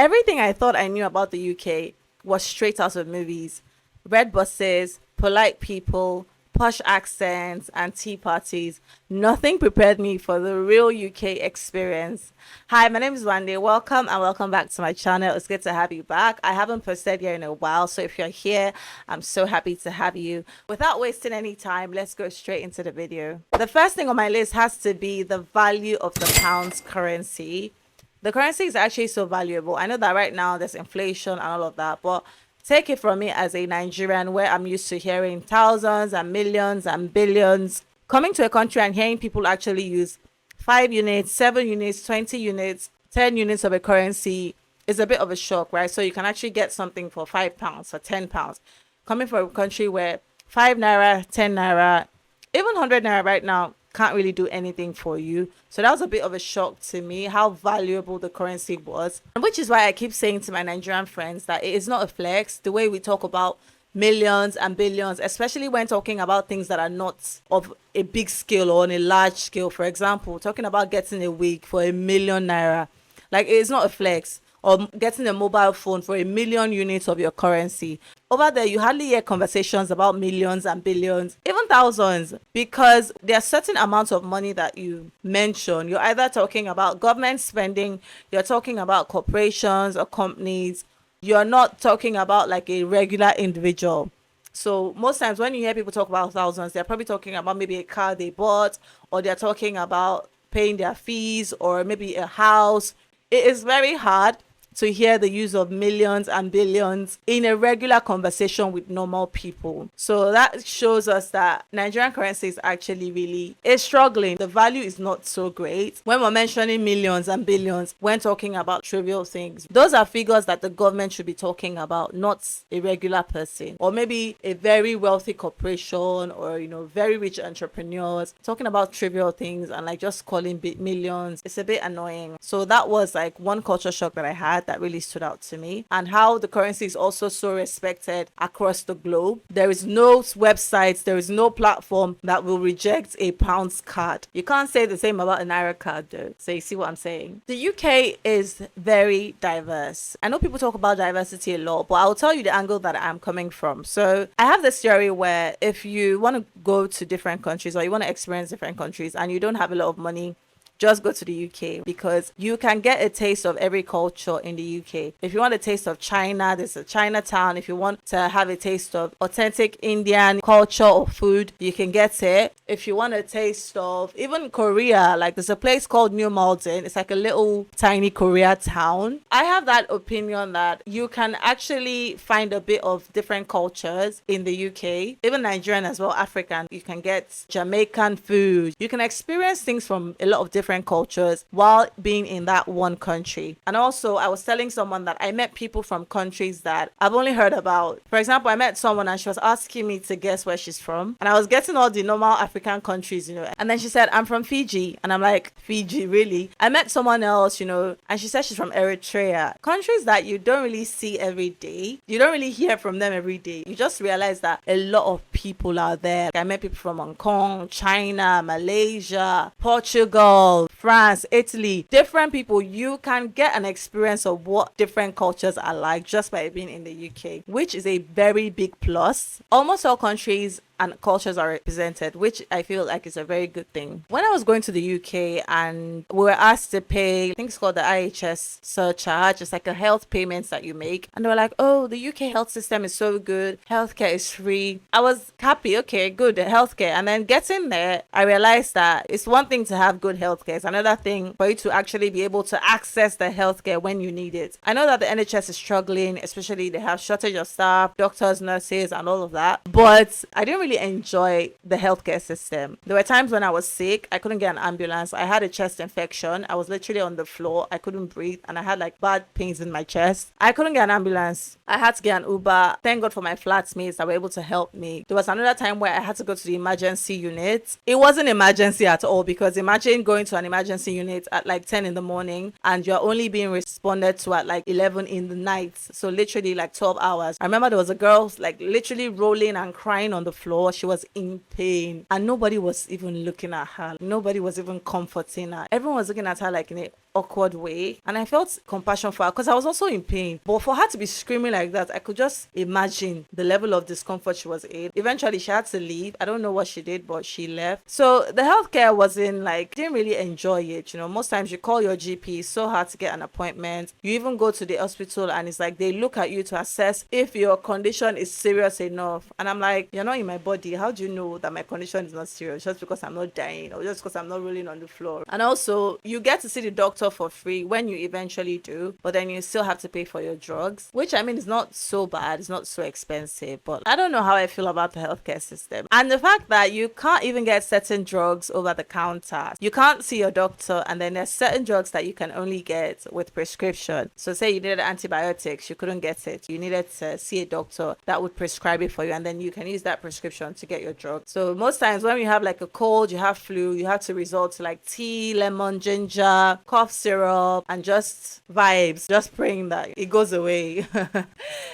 Everything I thought I knew about the UK was straight out of movies. Red buses, polite people, posh accents, and tea parties. Nothing prepared me for the real UK experience. Hi, my name is Wande. Welcome and welcome back to my channel. It's good to have you back. I haven't posted here in a while, so if you're here, I'm so happy to have you. Without wasting any time, let's go straight into the video. The first thing on my list has to be the value of the pound's currency. The currency is actually so valuable. I know that right now there's inflation and all of that, but take it from me as a Nigerian where I'm used to hearing thousands and millions and billions. Coming to a country and hearing people actually use 5 units, 7 units, 20 units, 10 units of a currency is a bit of a shock, right? So you can actually get something for £5, for £10. Coming from a country where 5 naira, 10 naira, even 100 naira right now can't really do anything for you. So that was a bit of a shock to me, how valuable the currency was, which is why I keep saying to my Nigerian friends that it is not a flex the way we talk about millions and billions, especially when talking about things that are not of a big scale or on a large scale. For example, talking about getting a wig for £1,000,000, like it is not a flex. Or getting a mobile phone for 1,000,000 units of your currency. Over there, you hardly hear conversations about millions and billions, even thousands, because there are certain amounts of money that you mention. You're either talking about government spending, you're talking about corporations or companies. You're not talking about like a regular individual. So most times when you hear people talk about thousands, they're probably talking about maybe a car they bought, or they're talking about paying their fees, or maybe a house. It is very hard to hear the use of millions and billions in a regular conversation with normal people. So that shows us that Nigerian currency is actually really is struggling. The value is not so great. When we're mentioning millions and billions, when talking about trivial things, those are figures that the government should be talking about, not a regular person, or maybe a very wealthy corporation, or very rich entrepreneurs talking about trivial things and like just calling millions. It's a bit annoying. So that was like one culture shock that I had that really stood out to me, and how the currency is also so respected across the globe. There is no website, there is no platform that will reject a pounds card. You can't say the same about an naira card though. So you see what I'm saying? The UK is very diverse. I know people talk about diversity a lot, but I'll tell you the angle that I'm coming from. So I have this theory where if you want to go to different countries or you want to experience different countries and you don't have a lot of money, just go to the UK, because you can get a taste of every culture in the UK. If you want a taste of China, there's a Chinatown. If you want to have a taste of authentic Indian culture or food, you can get it. If you want a taste of even Korea, like there's a place called New Malden. It's like a little tiny Korea town. I have that opinion that you can actually find a bit of different cultures in the UK, even Nigerian as well, African. You can get Jamaican food. You can experience things from a lot of different cultures while being in that one country. And also, I was telling someone that I met people from countries that I've only heard about. For example, I met someone and she was asking me to guess where she's from, and I was getting all the normal African countries, and then she said, I'm from Fiji, and I'm like, Fiji, really? I met someone else, and she said she's from Eritrea. Countries that you don't really see every day, you don't really hear from them every day. You just realize that a lot of people are there. I met people from Hong Kong, China, Malaysia, Portugal, France, Italy, different people. You can get an experience of what different cultures are like just by being in the UK, which is a very big plus. Almost all countries and cultures are represented, which I feel like is a very good thing. When I was going to the UK and we were asked to pay, I think it's called the IHS surcharge, it's like a health payments that you make, and they were like, oh, the UK health system is so good, healthcare is free. I was happy, okay, good, healthcare. And then getting there, I realized that it's one thing to have good healthcare, it's another thing for you to actually be able to access the healthcare when you need it. I know that the NHS is struggling, especially they have shortage of staff, doctors, nurses, and all of that, but I didn't really enjoy the healthcare system. There were times when I was sick, I couldn't get an ambulance. I had a chest infection. I was literally on the floor. I couldn't breathe and I had like bad pains in my chest. I couldn't get an ambulance. I had to get an Uber. Thank God for my flatmates that were able to help me. There was another time where I had to go to the emergency unit. It wasn't emergency at all, because imagine going to an emergency unit at like 10 in the morning and you're only being responded to at like 11 in the night. So literally like 12 hours. I remember there was a girl like literally rolling and crying on the floor. She was in pain and nobody was even looking at her. Nobody was even comforting her. Everyone was looking at her like in a awkward way, and I felt compassion for her because I was also in pain. But for her to be screaming like that, I could just imagine the level of discomfort she was in. Eventually she had to leave. I don't know what she did, but she left. So the healthcare wasn't like, didn't really enjoy it. You know, most times you call your GP, it's so hard to get an appointment. You even go to the hospital and it's like they look at you to assess if your condition is serious enough, and I'm like, you're not in my body, how do you know that my condition is not serious? Just because I'm not dying or just because I'm not rolling on the floor? And also you get to see the doctor for free when you eventually do, but then you still have to pay for your drugs, which I mean is not so bad, it's not so expensive. But I don't know how I feel about the healthcare system and the fact that you can't even get certain drugs over the counter. You can't see your doctor, and then there's certain drugs that you can only get with prescription. So say you needed antibiotics, you couldn't get it, you needed to see a doctor that would prescribe it for you, and then you can use that prescription to get your drug. So most times when you have like a cold, you have flu, you have to resort to like tea, lemon, ginger, cough syrup, and just vibes, just praying that it goes away.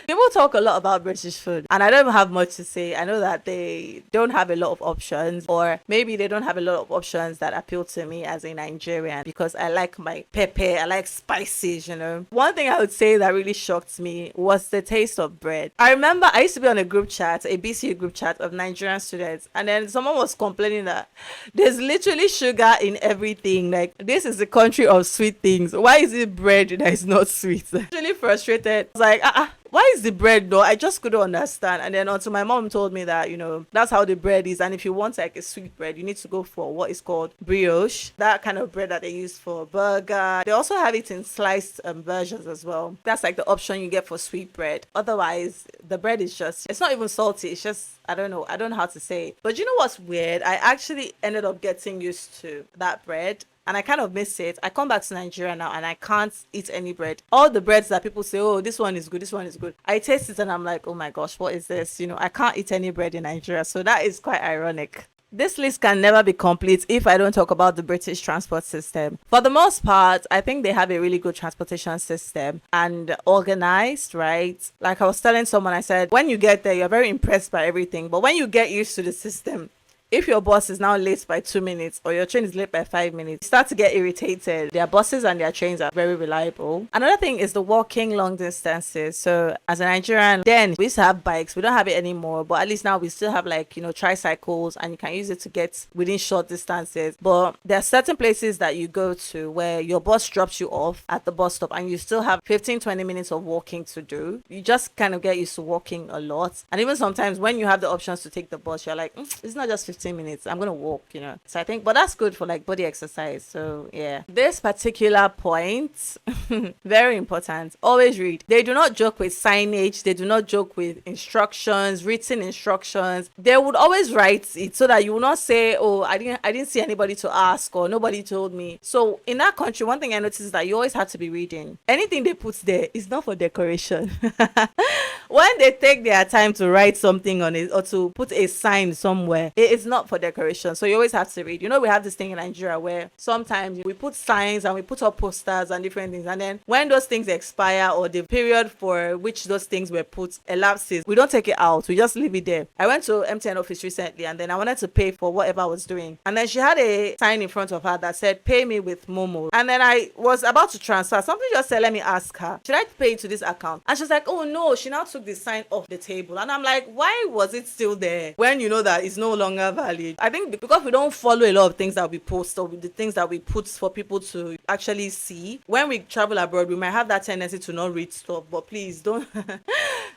People talk a lot about British food and I don't have much to say. I know that they don't have a lot of options, or maybe they don't have a lot of options that appeal to me as a Nigerian, because I like my pepper, I like spices, you know. One thing I would say that really shocked me was the taste of bread. I remember I used to be on a group chat, a BCU group chat of Nigerian students, and then someone was complaining that there's literally sugar in everything. Like, this is the country of sweet things. Why is it bread that is not sweet? Really frustrated. I was like, why is the bread though? I just couldn't understand. And then until my mom told me that, you know, that's how the bread is. And if you want like a sweet bread, you need to go for what is called brioche, that kind of bread that they use for burger. They also have it in sliced versions as well. That's like the option you get for sweet bread. Otherwise, the bread is just, it's not even salty. It's just, I don't know how to say it. But you know what's weird? I actually ended up getting used to that bread, and I kind of miss it. I come back to Nigeria now and I can't eat any bread. All the breads that people say, oh, this one is good, this one is good, I taste it and I'm like, oh my gosh, what is this? You know, I can't eat any bread in Nigeria. So that is quite ironic. This list can never be complete if I don't talk about the British transport system. For the most part, I think they have a really good transportation system and organized, right? Like I was telling someone, I said, when you get there, you're very impressed by everything. But when you get used to the system, if your bus is now late by 2 minutes or your train is late by 5 minutes, you start to get irritated. Their buses and their trains are very reliable. Another thing is the walking long distances. So as a Nigerian, then we used to have bikes. We don't have it anymore, but at least now we still have like, you know, tricycles, and you can use it to get within short distances. But there are certain places that you go to where your bus drops you off at the bus stop and you still have 15-20 minutes of walking to do. You just kind of get used to walking a lot. And even sometimes when you have the options to take the bus, you're like, it's not just 15 minutes, I'm gonna walk, you know. So I think, but that's good for like body exercise. So yeah, this particular point very important, always read. They do not joke with signage, they do not joke with instructions, written instructions. They would always write it so that you will not say, oh, I didn't see anybody to ask, or nobody told me. So in that country, one thing I noticed is that you always have to be reading. Anything they put there is not for decoration. When they take their time to write something on it or to put a sign somewhere, it is not for decoration. So you always have to read. You know, we have this thing in Nigeria where sometimes we put signs and we put up posters and different things, and then when those things expire or the period for which those things were put elapses, we don't take it out, we just leave it there. I went to MTN office recently and then I wanted to pay for whatever I was doing, and then she had a sign in front of her that said pay me with Momo, and then I was about to transfer. Something just said, let me ask her, should I pay to this account? And she's like, oh no, she now took the sign off the table. And I'm like, why was it still there when you know that it's no longer valid? I think because we don't follow a lot of things that we post or the things that we put for people to actually see. When we travel abroad, we might have that tendency to not read stuff, but please don't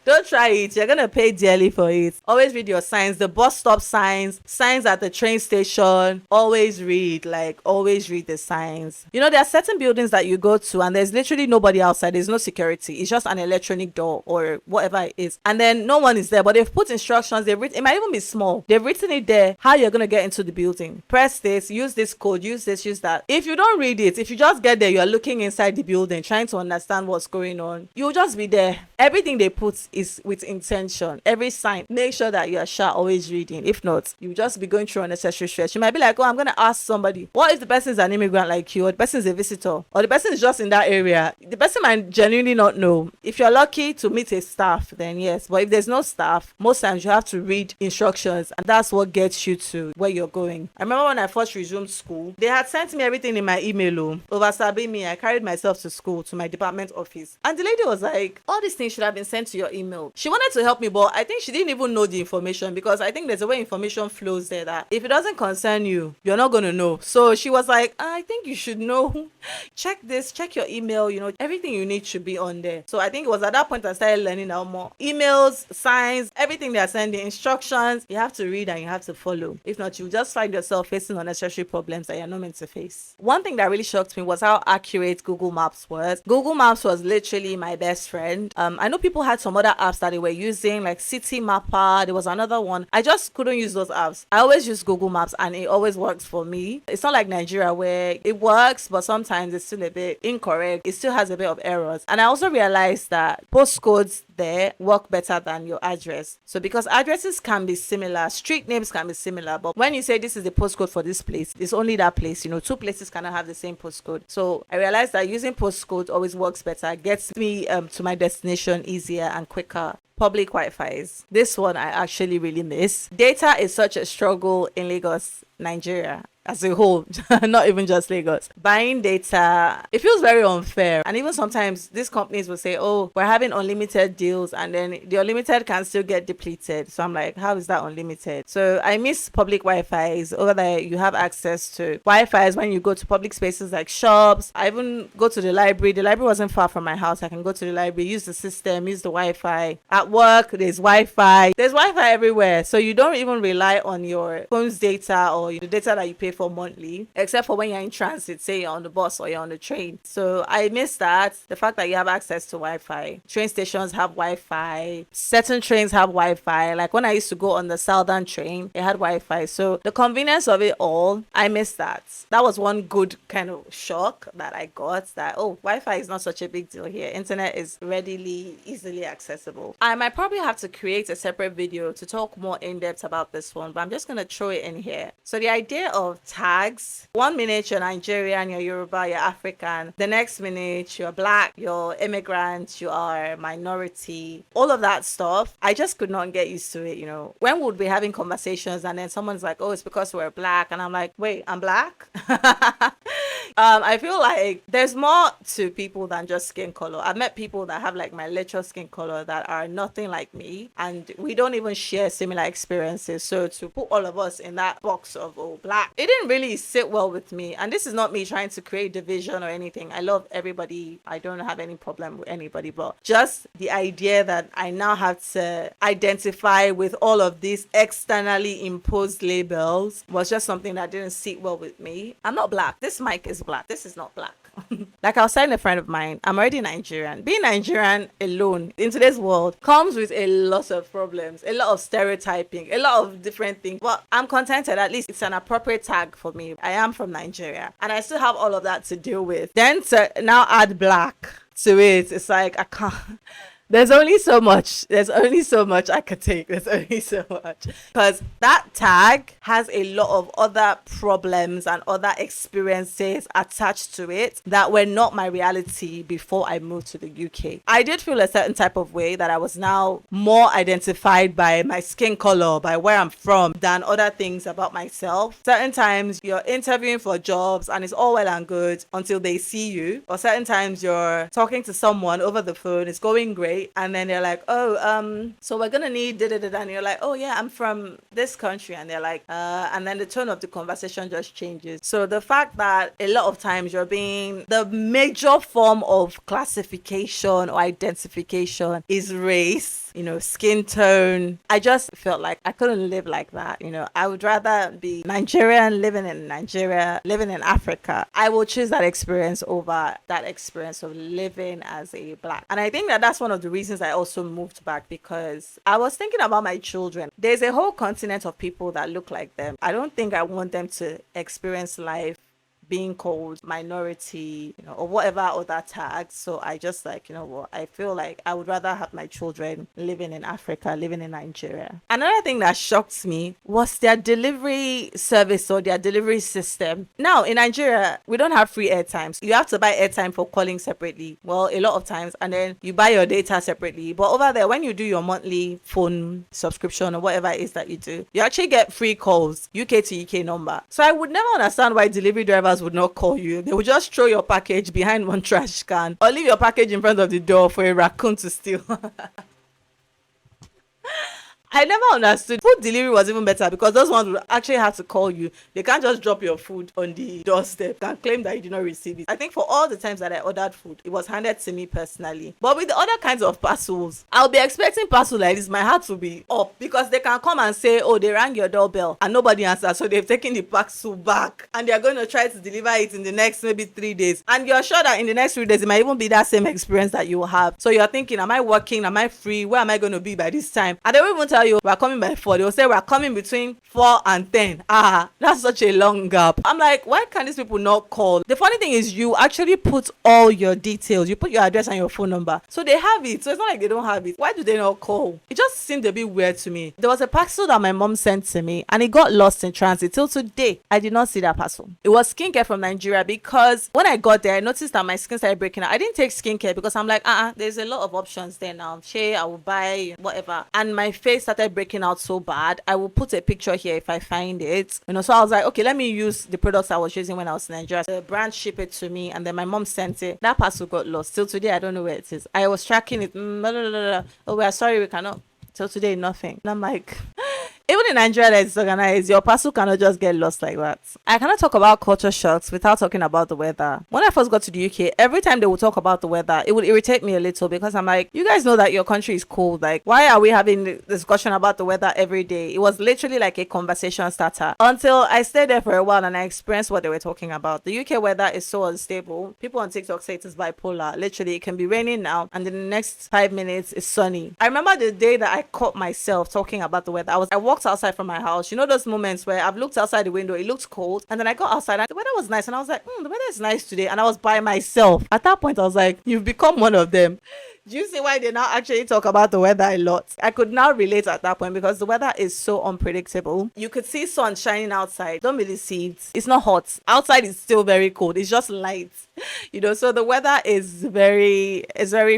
don't try it. You're gonna pay dearly for it. Always read your signs, the bus stop signs, signs at the train station. Always read the signs. You know, there are certain buildings that you go to and there's literally nobody outside, there's no security, it's just an electronic door or whatever it is, and then no one is there, but they've put instructions, it might even be small, they've written it there there how you're going to get into the building. Press this, use this code, use this, use that. If you don't read it, if you just get there, you're looking inside the building, trying to understand what's going on, you'll just be there. Everything they put is with intention. Every sign, make sure that you're always reading. If not, you just be going through unnecessary stress. You might be like, oh, I'm going to ask somebody, what if the person is an immigrant like you, or the person is a visitor, or the person is just in that area? The person might genuinely not know. If you're lucky to meet a staff, then yes. But if there's no staff, most times you have to read instructions, and that's what gets you to where you're going. I remember when I first resumed school, they had sent me everything in my email. Over Sabi me, I carried myself to school, to my department office, and the lady was like, all these things should have been sent to your email. She wanted to help me, but I think she didn't even know the information, because I think there's a way information flows there that if it doesn't concern you, you're not going to know. So she was like, I think you should know. Check this, check your email, everything you need should be on there. So I think it was at that point I started learning now more. Emails, signs, everything they are sending, instructions, you have to read and you have to follow. If not, you just find yourself facing unnecessary problems that you're not meant to face. One thing that really shocked me was how accurate Google Maps was. Google Maps was literally my best friend. I know people had some other apps that they were using, like City Mapper. There was another one. I just couldn't use those apps. I always use Google Maps and it always works for me. It's not like Nigeria where it works, but sometimes it's still a bit incorrect. It still has a bit of errors. And I also realized that postcodes there work better than your address. So because addresses can be similar, street names can be similar, but when you say this is the postcode for this place, it's only that place. Two places cannot have the same postcode. So I realized that using postcode always works better, gets me to my destination easier and quicker. Public Wi-Fi's. This one I actually really miss. Data is such a struggle in Lagos, Nigeria as a whole, not even just Lagos. Buying data, it feels very unfair. And even sometimes these companies will say, oh, we're having unlimited deals, and then the unlimited can still get depleted. So I'm like, how is that unlimited? So I miss public Wi-Fi's. Over there, you have access to Wi-Fi's when you go to public spaces like shops. I even go to the library. The library wasn't far from my house. I can go to the library, use the system, use the Wi-Fi. At work, there's Wi-Fi. There's Wi-Fi everywhere. So you don't even rely on your phone's data or the data that you pay for monthly, except for when you're in transit, say you're on the bus or you're on the train. So I miss that. The fact that you have access to Wi-Fi. Train stations have Wi-Fi. Certain trains have Wi-Fi. Like when I used to go on the Southern train, it had Wi-Fi. So the convenience of it all, I miss that. That was one good kind of shock that I got, that, oh, Wi-Fi is not such a big deal here. Internet is readily, easily accessible. I might probably have to create a separate video to talk more in depth about this one, but I'm just going to throw it in here. So the idea of tags, 1 minute you're Nigerian, you're Yoruba, you're African, the next minute you're black, you're immigrant, you are minority, all of that stuff. I just could not get used to it. When would we be having conversations and then someone's like, oh, it's because we're black, and I'm like, wait, I'm black? I feel like there's more to people than just skin color. I've met people that have like my literal skin color that are nothing like me, and we don't even share similar experiences. So to put all of us in that box of, oh, black, it didn't really sit well with me. And this is not me trying to create division or anything. I love everybody. I don't have any problem with anybody, but just the idea that I now have to identify with all of these externally imposed labels was just something that didn't sit well with me. I'm not black. This mic is black. This is not black. Like I was telling a friend of mine, I'm already Nigerian. Being Nigerian alone in today's world comes with a lot of problems, a lot of stereotyping, a lot of different things. But I'm contented. At least it's an appropriate tag for me. I am from Nigeria and I still have all of that to deal with. Then to now add black to it, it's like I can't. There's only so much I could take. There's only so much. Because that tag has a lot of other problems and other experiences attached to it that were not my reality before I moved to the UK. I did feel a certain type of way that I was now more identified by my skin color, by where I'm from, than other things about myself. Certain times you're interviewing for jobs and it's all well and good until they see you. Or certain times you're talking to someone over the phone, it's going great. And then they're like, oh, so we're gonna need da-da-da-da. And you're like, oh yeah, I'm from this country. And they're like, and then the tone of the conversation just changes. So the fact that a lot of times you're being, the major form of classification or identification is race. skin tone. I just felt like I couldn't live like that. I would rather be Nigerian, living in Nigeria, living in Africa. I will choose that experience over that experience of living as a black. And I think that that's one of the reasons I also moved back, because I was thinking about my children. There's a whole continent of people that look like them. I don't think I want them to experience life being called minority, or whatever other tags. So I just like, what, I feel like I would rather have my children living in Africa, living in Nigeria. Another thing that shocked me was their delivery service or their delivery system. Now in Nigeria, we don't have free airtime. You have to buy airtime for calling separately. Well, a lot of times, and then you buy your data separately. But over there, when you do your monthly phone subscription or whatever it is that you do, you actually get free calls, UK to UK number. So I would never understand why delivery drivers would not call you. They would just throw your package behind one trash can or leave your package in front of the door for a raccoon to steal. I never understood. Food delivery was even better because those ones would actually have to call you. They can't just drop your food on the doorstep and claim that you did not receive it. I think for all the times that I ordered food, it was handed to me personally. But with the other kinds of parcels, I'll be expecting parcel like this. My heart will be up because they can come and say, oh, they rang your doorbell and nobody answered. So they've taken the parcel back and they're going to try to deliver it in the next maybe 3 days. And you're sure that in the next 3 days, it might even be that same experience that you will have. So you're thinking, am I working? Am I free? Where am I going to be by this time? And they won't even tell you we're coming by 4. They will say we're coming between 4 and 10. That's such a long gap. I'm like, why can't these people not call? The funny thing is you actually put all your details. You put your address and your phone number. So they have it. So it's not like they don't have it. Why do they not call? It just seemed a bit weird to me. There was a parcel that my mom sent to me and it got lost in transit. Till today, I did not see that parcel. It was skincare from Nigeria because when I got there, I noticed that my skin started breaking out. I didn't take skincare because I'm like, there's a lot of options there now. I will buy whatever. And my face started breaking out so bad. I will put a picture here if I find it. So I was like, okay, let me use the products I was using when I was in Nigeria. The brand shipped it to me and then my mom sent it. That parcel got lost. Till today, I don't know where it is. I was tracking it. Oh, we are sorry, we cannot. Till today, nothing. And I'm like, even in Nigeria that is organized, your parcel cannot just get lost like that. I cannot talk about culture shocks without talking about the weather. When I first got to the UK, every time they would talk about the weather, it would irritate me a little because I'm like, you guys know that your country is cold. Like, why are we having this discussion about the weather every day? It was literally like a conversation starter until I stayed there for a while and I experienced what they were talking about. The UK weather is so unstable. People on TikTok say it is bipolar. Literally, it can be raining now and in the next 5 minutes it's sunny. I remember the day that I caught myself talking about the weather. I walked outside from my house. Those moments where I've looked outside the window, it looked cold, and then I got outside and the weather was nice and I was like, the weather is nice today, and I was by myself. At that point I was like, you've become one of them. Do you see why they now actually talk about the weather a lot? I could now relate at that point because the weather is so unpredictable. You could see sun shining outside. Don't be deceived. It's not hot. Outside is still very cold. It's just light. So the weather is very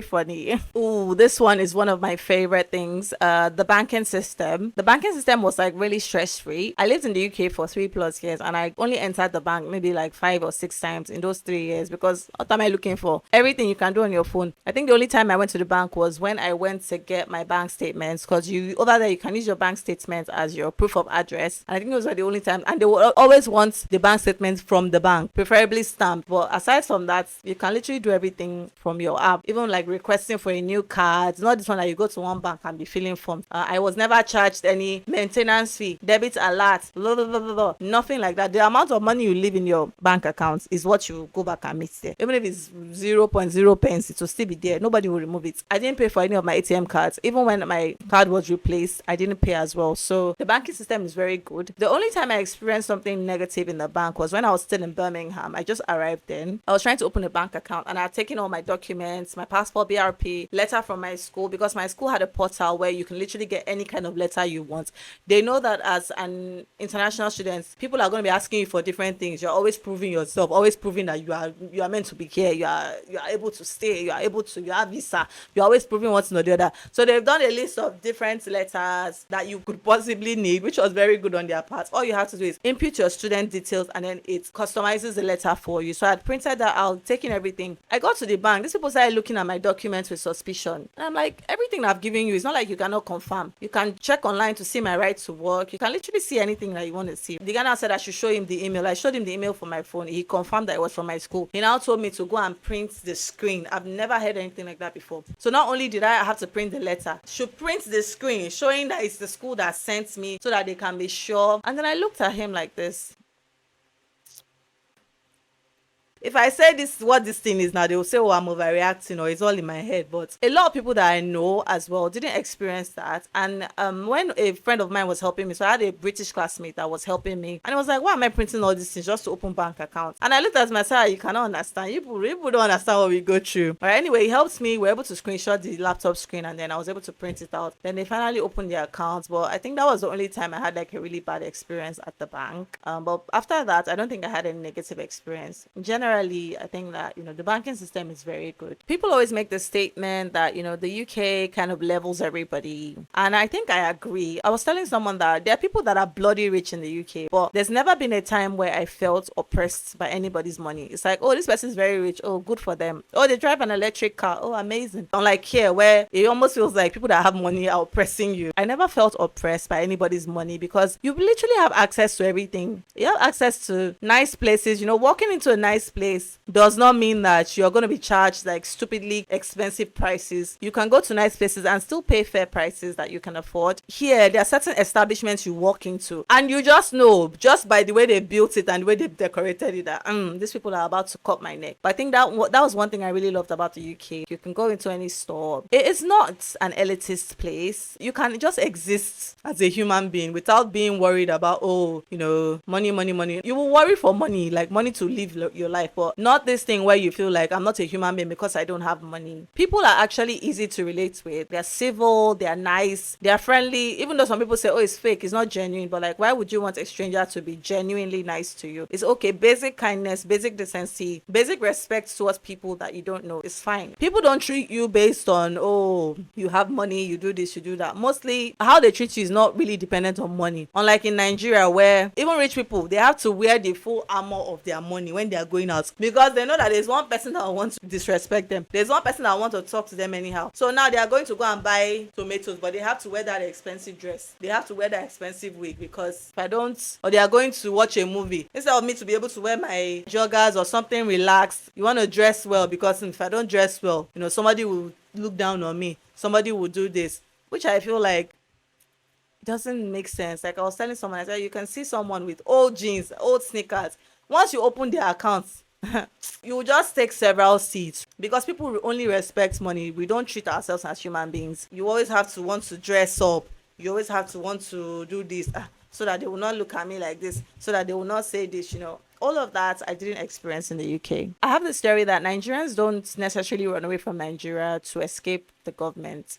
funny. Ooh, this one is one of my favorite things. The banking system. The banking system was like really stress-free. I lived in the UK for 3+ years and I only entered the bank maybe like 5 or 6 times in those 3 years because what am I looking for? Everything you can do on your phone. I think the only time I went to the bank was when I went to get my bank statements because over there you can use your bank statements as your proof of address. And I think those were the only time, and they will always want the bank statements from the bank, preferably stamped. But aside from that, you can literally do everything from your app, even like requesting for a new card. It's not this one that you go to one bank and be filling forms. I was never charged any maintenance fee, debit alert, blah, blah, blah, blah, blah. Nothing like that. The amount of money you leave in your bank account is what you go back and meet there. Even if it's 0.0 pence, it will still be there. Nobody will remove it. I didn't pay for any of my ATM cards. Even when my card was replaced, I didn't pay as well. So the banking system is very good. The only time I experienced something negative in the bank was when I was still in Birmingham. I just arrived then. I was trying to open a bank account and I had taken all my documents, my passport, BRP, letter from my school, because my school had a portal where you can literally get any kind of letter you want. They know that as an international student, people are going to be asking you for different things. You're always proving yourself, always proving that you are meant to be here. You are able to stay. You have visa. You're always proving one thing or the other. So they've done a list of different letters that you could possibly need, which was very good on their part. All you have to do is input your student details and then it customizes the letter for you. So I had printed that out, taking everything. I got to the bank. These people started looking at my documents with suspicion. And I'm like, everything I've given you, it's not like you cannot confirm. You can check online to see my right to work. You can literally see anything that you want to see. The guy now said I should show him the email. I showed him the email from my phone. He confirmed that it was from my school. He now told me to go and print the screen. I've never heard anything like that before. before. So not only did I have to print the letter, she print the screen showing that it's the school that sent me so that they can be sure. And then I looked at him like this. If I say this, what this thing is now, they will say, oh, I'm overreacting or it's all in my head. But a lot of people that I know as well didn't experience that. And when a friend of mine was helping me, so I had a British classmate that was helping me. And I was like, why am I printing all these things just to open bank accounts? And I looked at myself, you cannot understand. You people don't understand what we go through. But anyway, he helped me. We were able to screenshot the laptop screen and then I was able to print it out. Then they finally opened the accounts. But I think that was the only time I had like a really bad experience at the bank. But after that, I don't think I had any negative experience. Generally, I think that, the banking system is very good. People always make the statement that, the UK kind of levels everybody. And I think I agree. I was telling someone that there are people that are bloody rich in the UK, but there's never been a time where I felt oppressed by anybody's money. It's like, oh, this person's very rich. Oh, good for them. Oh, they drive an electric car. Oh, amazing. Unlike here, where it almost feels like people that have money are oppressing you. I never felt oppressed by anybody's money because you literally have access to everything. You have access to nice places. Walking into a nice place does not mean that you're going to be charged like stupidly expensive prices. You can go to nice places and still pay fair prices that you can afford. Here, there are certain establishments you walk into and you just know, just by the way they built it and the way they decorated it, that these people are about to cut my neck. But I think that was one thing I really loved about the UK. You can go into any store. It is not an elitist place. You can just exist as a human being without being worried about, money. You will worry for money, like money to live your life, but not this thing where you feel like I'm not a human being because I don't have money. People are actually easy to relate with. They're civil, they're nice, they're friendly. Even though some people say, oh, it's fake, it's not genuine, but like, why would you want a stranger to be genuinely nice to you? It's okay. Basic kindness, basic decency, basic respect towards people that you don't know is fine. People don't treat you based on, oh, you have money, you do this, you do that. Mostly how they treat you is not really dependent on money. Unlike in Nigeria, where even rich people, they have to wear the full armor of their money when they are going out because they know that there's one person that wants to disrespect them. There's one person that wants to talk to them anyhow. So now they are going to go and buy tomatoes, but they have to wear that expensive dress. They have to wear that expensive wig because if I don't, or they are going to watch a movie. Instead of me to be able to wear my joggers or something relaxed, you want to dress well because if I don't dress well, somebody will look down on me. Somebody will do this, which I feel like doesn't make sense. Like I was telling someone, I said, you can see someone with old jeans, old sneakers. Once you open their accounts, you will just take several seats because people only respect money. We don't treat ourselves as human beings. You always have to want to dress up. You always have to want to do this so that they will not look at me like this, so that they will not say this, All of that I didn't experience in the UK. I have this theory that Nigerians don't necessarily run away from Nigeria to escape the government.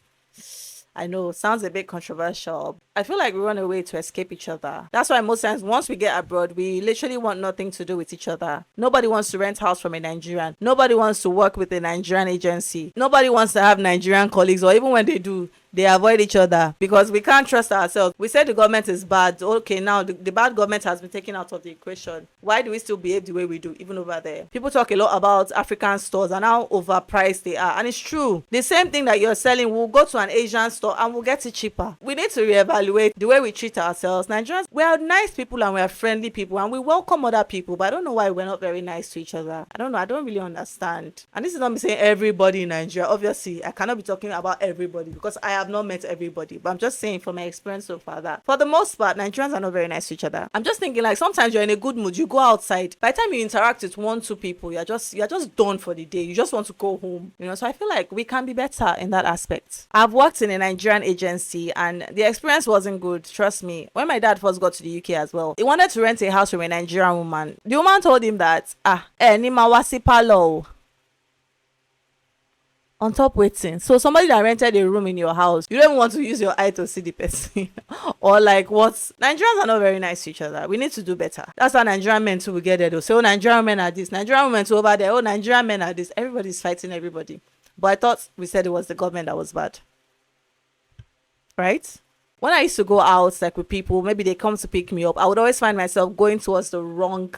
I know, sounds a bit controversial. I feel like we run away to escape each other. That's why most times once we get abroad, we literally want nothing to do with each other. Nobody wants to rent house from a Nigerian. Nobody wants to work with a Nigerian agency. Nobody wants to have Nigerian colleagues, or even when they do, they avoid each other because we can't trust ourselves. We said the government is bad. Okay, now the bad government has been taken out of the equation. Why do we still behave the way we do, even over there? People talk a lot about African stores and how overpriced they are. And it's true. The same thing that you're selling, we'll go to an Asian store and we'll get it cheaper. We need to reevaluate the way we treat ourselves. Nigerians, we are nice people and we are friendly people and we welcome other people, but I don't know why we're not very nice to each other. I don't know. I don't really understand. And this is not me saying everybody in Nigeria. Obviously, I cannot be talking about everybody because I have not met everybody, but I'm just saying from my experience so far that for the most part Nigerians are not very nice to each other. I'm just thinking like sometimes you're in a good mood, you go outside, by the time you interact with 1-2 people, you're just done for the day. You just want to go home, so I feel like we can be better in that aspect. I've worked in a Nigerian agency and the experience wasn't good, trust me. When my dad first got to the UK as well, he wanted to rent a house from a Nigerian woman. The woman told him that ni mawasi palo on top waiting. So somebody that rented a room in your house, you don't even want to use your eye to see the person. Or like what? Nigerians are not very nice to each other. We need to do better. That's how Nigerian men too will get there. They'll say, oh, Nigerian men are this. Nigerian women too over there. Oh, Nigerian men are this. Everybody's fighting everybody. But I thought we said it was the government that was bad. Right? When I used to go out like with people, maybe they come to pick me up, I would always find myself going towards the wrong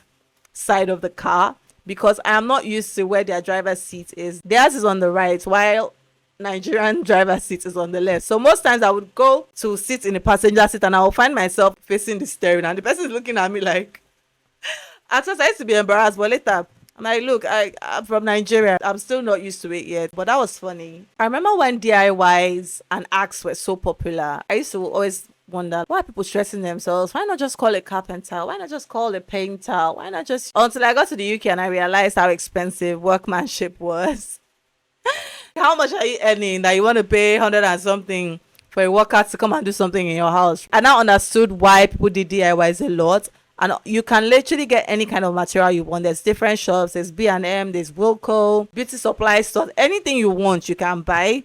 side of the car, because I am not used to where their driver's seat is. Theirs is on the right, while Nigerian driver's seat is on the left. So most times I would go to sit in the passenger seat and I will find myself facing the steering and the person is looking at me like, at first I used to be embarrassed, but later I'm like, look, I'm from Nigeria. I'm still not used to it yet, but that was funny. I remember when DIYs and acts were so popular. I used to always wonder, why are people stressing themselves? Why not just call a carpenter? Why not just call a painter? Why not just, until I got to the UK and I realized how expensive workmanship was. How much are you earning that you want to pay 100 and something for a worker to come and do something in your house? I now understood why people did DIYs a lot. And you can literally get any kind of material you want. There's different shops. There's B&M, there's Wilco, beauty supply stores. Anything you want, you can buy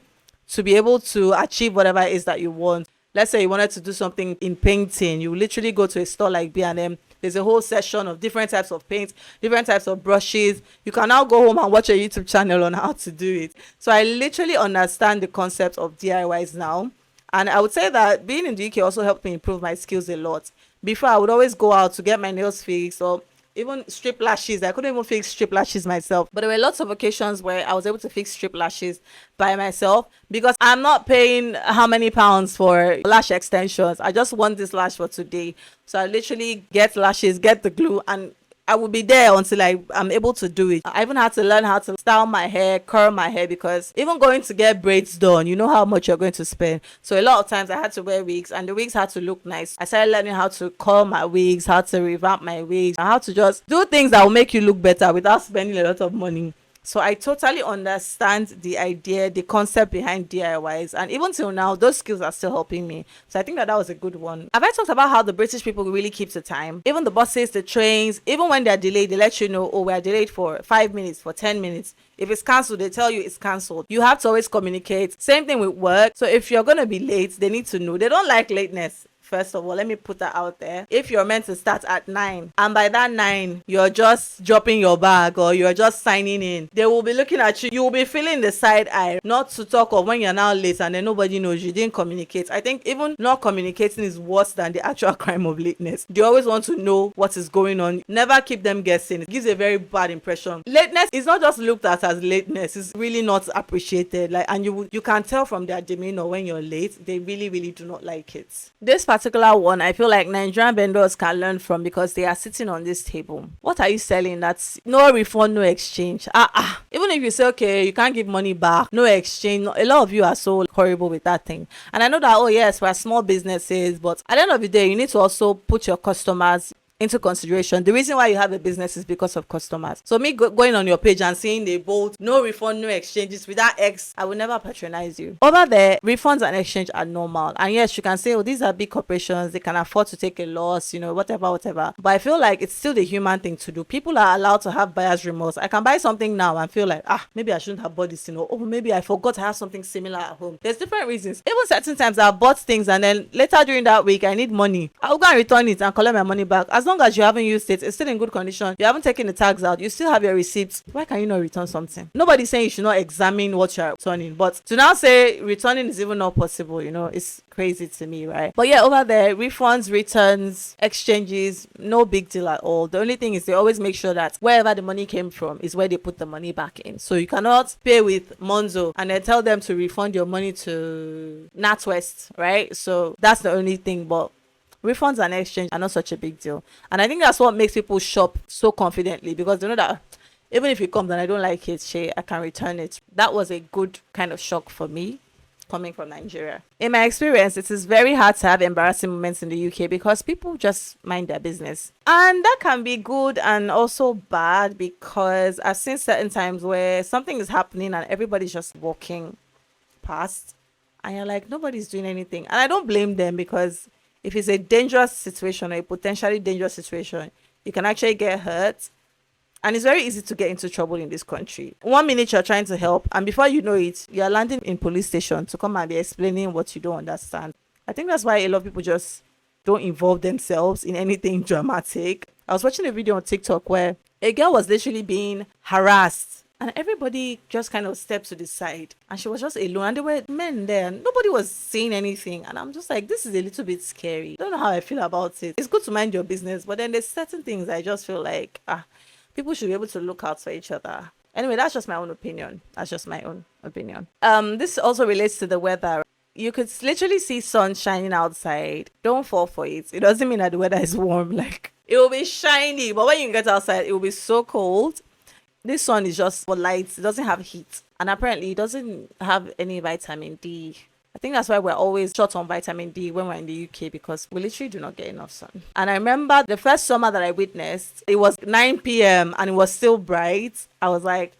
to be able to achieve whatever it is that you want. Let's say you wanted to do something in painting. You literally go to a store like B&M. There's a whole section of different types of paints, different types of brushes. You can now go home and watch a YouTube channel on how to do it. So I literally understand the concept of DIYs now. And I would say that being in the UK also helped me improve my skills a lot. Before, I would always go out to get my nails fixed or even strip lashes. I couldn't even fix strip lashes myself. But there were lots of occasions where I was able to fix strip lashes by myself because I'm not paying how many pounds for lash extensions. I just want this lash for today. So I literally get lashes, get the glue, and I will be there until I'm able to do it. I even had to learn how to style my hair, curl my hair, because even going to get braids done, you know how much you're going to spend. So a lot of times I had to wear wigs and the wigs had to look nice. I started learning how to curl my wigs, how to revamp my wigs, and how to just do things that will make you look better without spending a lot of money. So I totally understand the idea, the concept behind DIYs. And even till now, those skills are still helping me. So I think that was a good one. Have I talked about how the British people really keep to time? Even the buses, the trains, even when they're delayed, they let you know, oh, we're delayed for 5 minutes, for 10 minutes. If it's cancelled, they tell you it's cancelled. You have to always communicate. Same thing with work. So if you're going to be late, they need to know. They don't like lateness. First of all, let me put that out there. If you're meant to start at 9 and by that 9 you're just dropping your bag or you're just signing in, they will be looking at you. You will be feeling the side eye, not to talk of when you're now late and then nobody knows you didn't communicate. I think even not communicating is worse than the actual crime of lateness. They always want to know what is going on. Never keep them guessing. It gives a very bad impression. Lateness is not just looked at as lateness. It's really not appreciated. And you can tell from their demeanor when you're late. They really, really do not like it. This particular one, I feel like Nigerian vendors can learn from because they are sitting on this table. What are you selling? That's no refund, no exchange. Even if you say, okay, you can't give money back, no exchange. A lot of you are so horrible with that thing. And I know that, oh yes, we're small businesses, but at the end of the day, you need to also put your customers into consideration. The reason why you have a business is because of customers. So me going on your page and seeing they both no refund, no exchanges without X, I will never patronize you. Over there, refunds and exchange are normal. And yes, you can say, oh, these are big corporations, they can afford to take a loss, whatever. But I feel like it's still the human thing to do. People are allowed to have buyer's remorse. I can buy something now and feel like, maybe I shouldn't have bought this, oh, maybe I forgot I have something similar at home. There's different reasons. Even certain times I've bought things and then later during that week, I need money. I'll go and return it and collect my money back. As long as you haven't used it, it's still in good condition, you haven't taken the tags out, you still have your receipts, why can you not return something? Nobody's saying you should not examine what you're returning, but to now say returning is even not possible, it's crazy to me, right? But yeah, over there, refunds, returns, exchanges, no big deal at all. The only thing is they always make sure that wherever the money came from is where they put the money back in. So you cannot pay with Monzo and then tell them to refund your money to NatWest, right? So that's the only thing. But refunds and exchange are not such a big deal. And I think that's what makes people shop so confidently, because they know that even if it comes and I don't like it, I can return it. That was a good kind of shock for me coming from Nigeria. In my experience, it is very hard to have embarrassing moments in the UK because people just mind their business. And that can be good and also bad, because I've seen certain times where something is happening and everybody's just walking past and you're like, nobody's doing anything. And I don't blame them, because if it's a dangerous situation or a potentially dangerous situation, you can actually get hurt. And it's very easy to get into trouble in this country. 1 minute you're trying to help, and before you know it, you're landing in police station to come and be explaining what you don't understand. I think that's why a lot of people just don't involve themselves in anything dramatic. I was watching a video on TikTok where a girl was literally being harassed, and everybody just kind of stepped to the side, and she was just alone, and there were men there and nobody was saying anything. And I'm just like, this is a little bit scary. I don't know how I feel about it. It's good to mind your business, but then there's certain things I just feel like people should be able to look out for each other. Anyway, that's just my own opinion. This also relates to the weather. You could literally see sun shining outside. Don't fall for it. It doesn't mean that the weather is warm. Like, it will be shiny, but when you get outside, it will be so cold. This sun is just for light. It doesn't have heat. And apparently it doesn't have any vitamin D. I think that's why we're always short on vitamin D when we're in the UK, because we literally do not get enough sun. And I remember the first summer that I witnessed, it was 9 p.m. and it was still bright. I was like,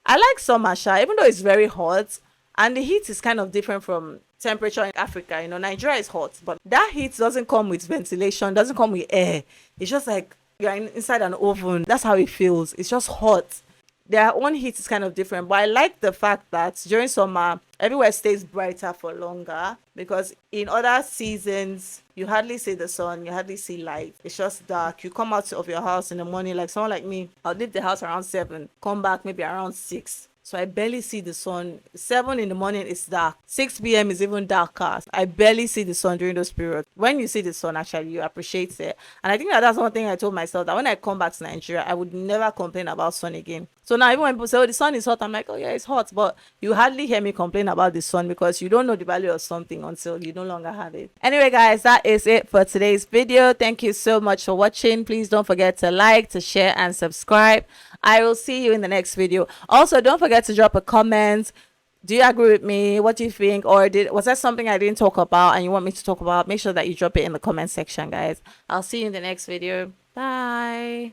I like summer, even though it's very hot. And the heat is kind of different from temperature in Africa. You know, Nigeria is hot, but that heat doesn't come with ventilation, doesn't come with air. It's just like you're inside an oven. That's how it feels. It's just hot. Their own heat is kind of different, but I like the fact that during summer everywhere stays brighter for longer, because in other seasons you hardly see the sun, you hardly see light. It's just dark. You come out of your house in the morning, like someone like me, I'll leave the house around 7, come back maybe around 6. So I barely see the sun. 7 in the morning is dark. 6 p.m. is even darker. I barely see the sun during those periods. When you see the sun, actually, you appreciate it. And I think that that's one thing I told myself, that when I come back to Nigeria, I would never complain about sun again. So now even when people say, oh, the sun is hot, I'm like, oh yeah, it's hot. But you hardly hear me complain about the sun, because you don't know the value of something until you no longer have it. Anyway, guys, that is it for today's video. Thank you so much for watching. Please don't forget to like, to share, and subscribe. I will see you in the next video. Also, don't forget to drop a comment. Do you agree with me? What do you think? Or was that something I didn't talk about and you want me to talk about? Make sure that you drop it in the comment section, guys. I'll see you in the next video. Bye.